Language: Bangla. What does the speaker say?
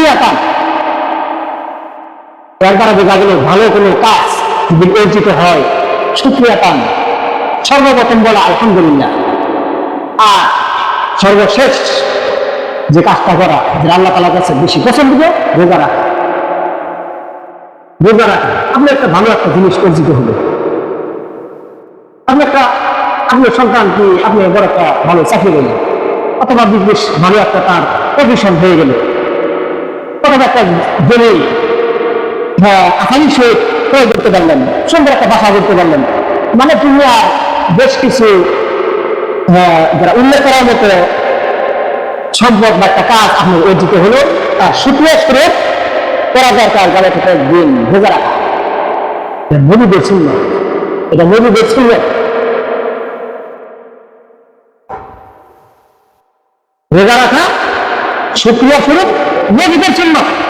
শুকরিয়া কাম। একবার বোঝা গেল ভালো কোনো কাজ যদি অর্জিত হয় শুকরিয়া কাম। সর্বপ্রথম বলা আলহামদুলিল্লাহ, আর সর্বশেষ যে কাজটা করা যে আল্লাহ তাআলার কাছে বেশি পছন্দ, রোজা রাখা। রোজা রাখা আপনি একটা ভালো একটা জিনিস অর্জিত হলো। আপনার সন্তান কি আপনি বড় একটা ভালো চাকরি পেলেন, অথবা বেশ ভালো একটা তার পজিশন হয়ে গেল, অথবা একটা জমি আসামি সহিত প্রয়োগ করতে পারলেন, সুন্দর একটা বাসা করতে পারলেন, মানে তুমি আর বেশ কিছু যারা উল্লেখ করার মতো সম্পদ বা একটা কাজ আপনার অর্জিত হলো, তার শুকরিয়া করে করা দরকার। গেলে দিন রোজা রাখা নবীদের সুন্নাত, এটা নবীদের সুন্নাত। রোজা রাখা শুকরিয়া স্বরূপ নবীদের সুন্নাত।